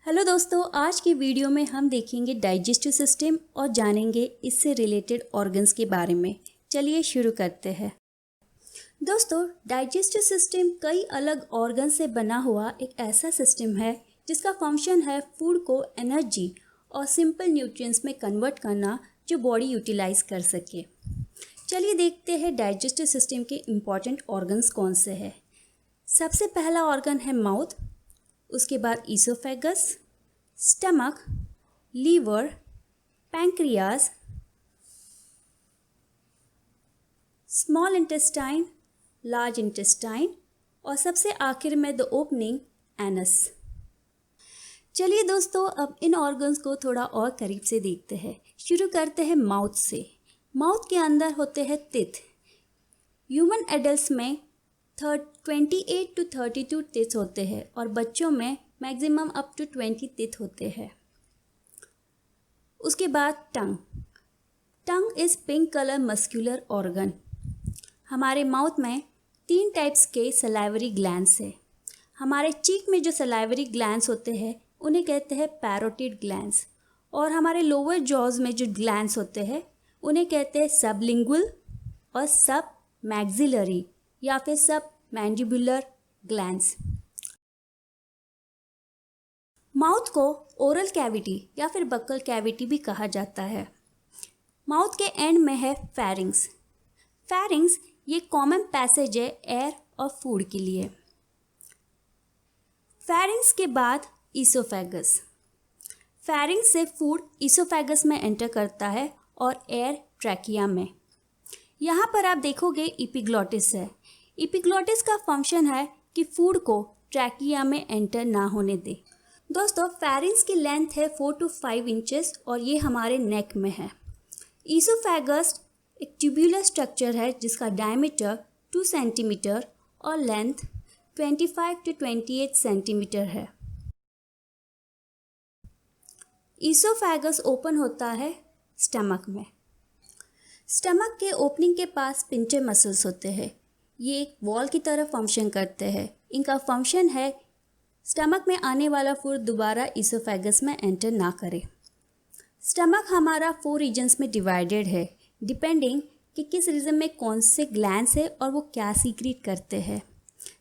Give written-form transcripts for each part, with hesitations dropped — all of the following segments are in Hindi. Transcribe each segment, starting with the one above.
हेलो दोस्तों, आज की वीडियो में हम देखेंगे डाइजेस्टिव सिस्टम और जानेंगे इससे रिलेटेड ऑर्गन्स के बारे में। चलिए शुरू करते हैं। दोस्तों, डाइजेस्टिव सिस्टम कई अलग ऑर्गन से बना हुआ एक ऐसा सिस्टम है जिसका फंक्शन है फूड को एनर्जी और सिंपल न्यूट्रिएंट्स में कन्वर्ट करना जो बॉडी यूटिलाइज कर सके। चलिए देखते हैं डाइजेस्टिव सिस्टम के इम्पॉर्टेंट ऑर्गन्स कौन से हैं। सबसे पहला ऑर्गन है माउथ, उसके बाद oesophagus, stomach, liver, pancreas, small intestine, large intestine और सबसे आखिर में द ओपनिंग एनस। चलिए दोस्तों, अब इन ऑर्गन्स को थोड़ा और करीब से देखते हैं। शुरू करते हैं माउथ से। माउथ के अंदर होते हैं टीथ। ह्यूमन एडल्ट्स में 28 to 32 टीथ होते हैं और बच्चों में मैक्सिमम अप टू 20 टीथ होते हैं। उसके बाद टंग is pink colour muscular organ. हमारे माउथ में 3 टाइप्स के सलाइवरी ग्लैंड्स है। हमारे चीक में जो सलाइवरी ग्लैंड्स होते हैं उन्हें कहते हैं पैरोटिड ग्लैंड्स, और हमारे लोअर जॉज में जो ग्लैंड्स होते हैं उन्हें कहते हैं सबलिंगुअल और सब मैक्सिलरी या फिर सब मैंडिबुलर ग्लैंड्स। माउथ को ओरल कैविटी या फिर बक्कल कैविटी भी कहा जाता है। माउथ के एंड में है फेरिंग्स। फेरिंग्स ये कॉमन पैसेज है एयर और फूड के लिए। फेरिंग्स के बाद ईसोफेगस। फेरिंग्स से फूड ईसोफेगस में एंटर करता है और एयर ट्रैकिया में। यहाँ पर आप देखोगे एपिग्लॉटिस है। एपिग्लॉटिस का फंक्शन है कि फूड को ट्रैकिया में एंटर ना होने दे। दोस्तों, फेरिंग्स की लेंथ है 4 to 5 इंचेस और ये हमारे नेक में है। ईसोफेगस एक ट्यूबुलर स्ट्रक्चर है जिसका डायमीटर 2 सेंटीमीटर और लेंथ 25 to 28 सेंटीमीटर है। ईसोफेगस ओपन होता है स्टमक में। स्टमक के ओपनिंग के पास स्फिंक्टर मसल्स होते हैं। ये एक वॉल की तरह फंक्शन करते हैं। इनका फंक्शन है स्टमक में आने वाला फूड दोबारा ईसोफेगस में एंटर ना करे। स्टमक हमारा 4 रीजन्स में डिवाइडेड है, डिपेंडिंग कि किस रीजन में कौन से ग्लैंड्स है और वो क्या सीक्रेट करते हैं।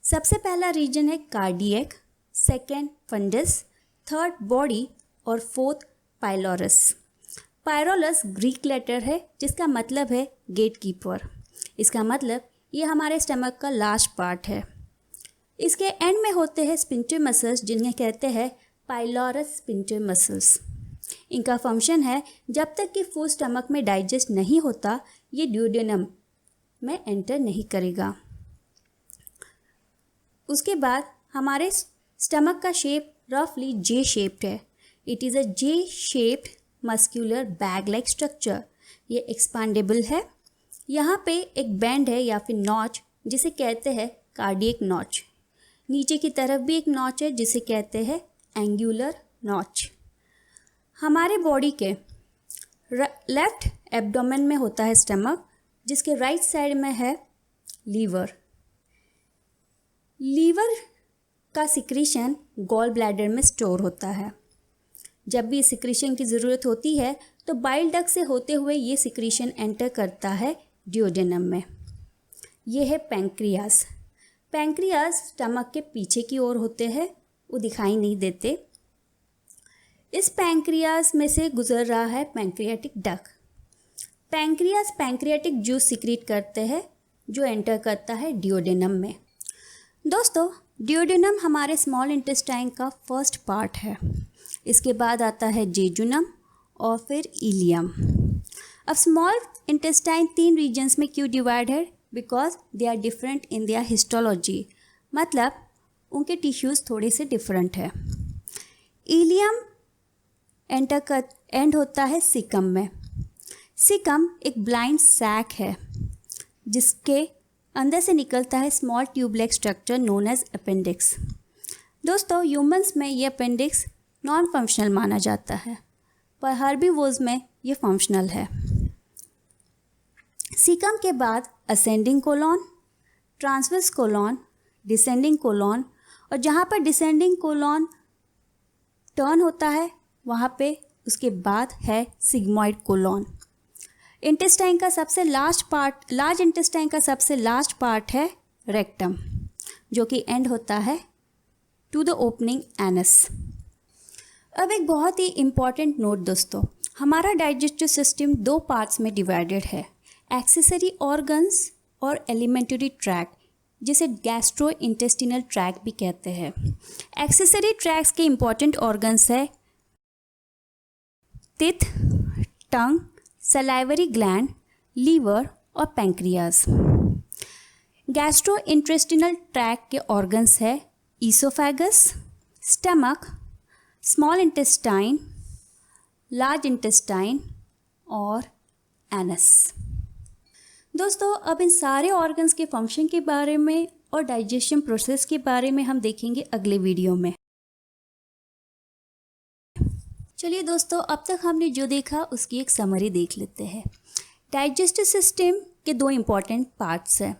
सबसे पहला रीजन है cardiac, second fundus, third body और fourth pylorus. Pylorus Greek letter है जिसका मतलब है गेट कीपर। इसका मतलब ये हमारे स्टमक का लास्ट पार्ट है। इसके एंड में होते हैं स्फिंक्टर मसल्स जिन्हें कहते हैं पाइलोरस स्फिंक्टर मसल्स। इनका फंक्शन है जब तक कि फूड स्टमक में डाइजेस्ट नहीं होता ये ड्यूडेनम में एंटर नहीं करेगा। उसके बाद हमारे स्टमक का शेप रफली जे शेप्ड है। It is a J shaped muscular bag like structure. ये एक्सपांडेबल है। यहाँ पे एक बैंड है या फिर नॉच जिसे कहते हैं कार्डियक नॉच। नीचे की तरफ भी एक नॉच है जिसे कहते हैं एंगुलर नॉच। हमारे बॉडी के लेफ्ट एब्डोमेन में होता है स्टमक, जिसके राइट साइड में है लीवर। लीवर का सिक्रीशन गॉल ब्लैडर में स्टोर होता है। जब भी सिक्रीशन की ज़रूरत होती है तो बाइल डक्ट से होते हुए ये सिक्रीशन एंटर करता है ड्यूडेनम में। ये है पैंक्रियाज। पैंक्रियाज स्टमक के पीछे की ओर होते हैं, वो दिखाई नहीं देते। इस पैंक्रियाज में से गुजर रहा है pancreatic duct. Pancreas pancreatic juice secrete करते हैं जो एंटर करता है ड्यूडेनम में। दोस्तों, ड्यूडेनम हमारे स्मॉल इंटेस्टाइन का फर्स्ट पार्ट है। इसके बाद आता है जेजुनम और फिर इलियम। अब स्मॉल इंटेस्टाइन 3 रीजन्स में क्यों डिवाइड है? Because they are different in their histology, मतलब उनके टिश्यूज़ थोड़े से डिफरेंट है। इलियम एंड होता है सिकम में। सिकम एक ब्लाइंड सैक है जिसके अंदर से निकलता है small tube like structure known as appendix. दोस्तों, ह्यूमंस में ये अपेंडिक्स नॉन फंक्शनल माना जाता है, पर हर्बीवोर्स में ये फंक्शनल है। सीकम के बाद ascending colon, transverse colon, descending colon, और जहाँ पर डिसेंडिंग कोलॉन टर्न होता है वहाँ पे उसके बाद है सिग्मॉइड कोलॉन। इंटेस्टाइन का सबसे लास्ट पार्ट, लार्ज इंटेस्टाइन का सबसे लास्ट पार्ट है रेक्टम, जो कि एंड होता है टू द ओपनिंग एनस। अब एक बहुत ही इम्पॉर्टेंट नोट दोस्तों, हमारा डाइजेस्टिव सिस्टम दो पार्ट्स में डिवाइडेड है, एक्सेसरी ऑर्गन्स और एलिमेंट्री ट्रैक्ट, जिसे गैस्ट्रो इंटेस्टिनल ट्रैक्ट भी कहते हैं। एक्सेसरी ट्रैक्ट्स के इम्पॉर्टेंट ऑर्गन्स है teeth, tongue, salivary gland, liver और पैंक्रियाज। गैस्ट्रो इंटेस्टिनल ट्रैक्ट के ऑर्गन्स है oesophagus, stomach, small intestine, large intestine और एनस। दोस्तों अब इन सारे ऑर्गन्स के फंक्शन के बारे में और डाइजेशन प्रोसेस के बारे में हम देखेंगे अगले वीडियो में। चलिए दोस्तों, अब तक हमने जो देखा उसकी एक समरी देख लेते हैं। डाइजेस्टिव सिस्टम के दो इम्पॉर्टेंट पार्ट्स हैं,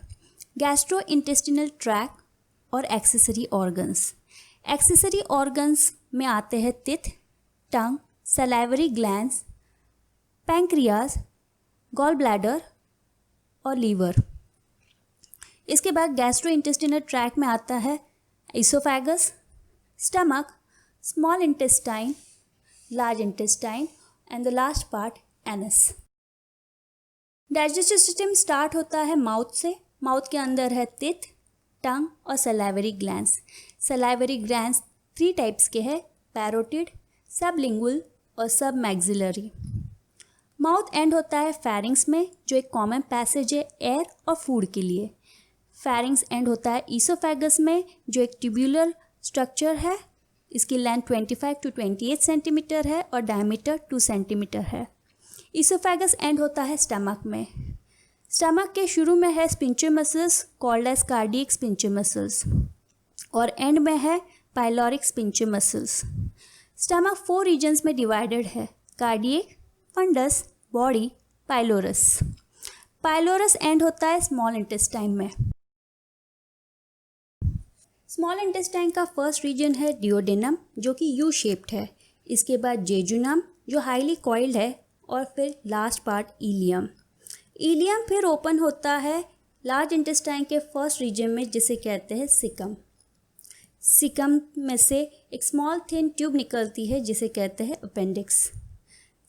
गैस्ट्रो इंटेस्टिनल ट्रैक्ट और एक्सेसरी ऑर्गन्स। एक्सेसरी ऑर्गन्स में आते हैं teeth, tongue, salivary glands, pancreas, gall bladder और लीवर। इसके बाद गैस्ट्रो इंटेस्टिनल ट्रैक्ट में आता है oesophagus, stomach, small intestine, large intestine and the last part anus. Digestive system start होता है माउथ से। माउथ के अंदर है टिथ, टंग और salivary glands. Salivary glands 3 types के हैं, पैरोटिड, सबलिंगुअल और सब मैक्सिलरी। माउथ एंड होता है फेरिंग्स में, जो एक कॉमन पैसेज है एयर और फूड के लिए। फेरिंग्स एंड होता है ईसोफेगस में, जो एक ट्यूबुलर स्ट्रक्चर है। इसकी लेंथ 25 to 28 सेंटीमीटर है और डायमीटर 2 सेंटीमीटर है। ईसोफेगस एंड होता है स्टमक में। स्टमक के शुरू में है sphincter muscles called as cardiac sphincter muscles और एंड में है pyloric sphincter muscles. Stomach 4 regions में डिवाइडेड है, cardiac, fundus, body, pylorus. Pylorus end होता है स्मॉल इंटेस्टाइन में। स्मॉल इंटेस्टाइन का फर्स्ट रीजन है डिओडेनम, जो कि यू शेप्ड है। इसके बाद जेजुनम, जो हाईली कॉइल्ड है, और फिर लास्ट पार्ट इलियम। इलियम फिर ओपन होता है लार्ज इंटेस्टाइन के फर्स्ट रीजन में, जिसे कहते हैं सिकम। सिकम में से एक स्मॉल थिन ट्यूब निकलती है, जिसे कहते हैं अपेंडिक्स।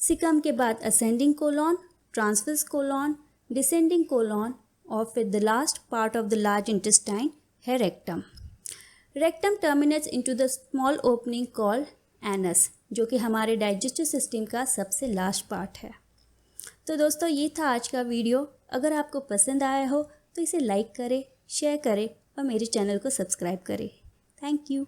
सिकम के बाद ascending colon, transverse colon, descending colon और फिर the last part of the large intestine है rectum. Rectum terminates into the small opening called anus, जो कि हमारे डाइजेस्टिव सिस्टम का सबसे लास्ट पार्ट है। तो दोस्तों ये था आज का वीडियो। अगर आपको पसंद आया हो तो इसे लाइक करें, शेयर करें और मेरे चैनल को सब्सक्राइब करें। Thank you.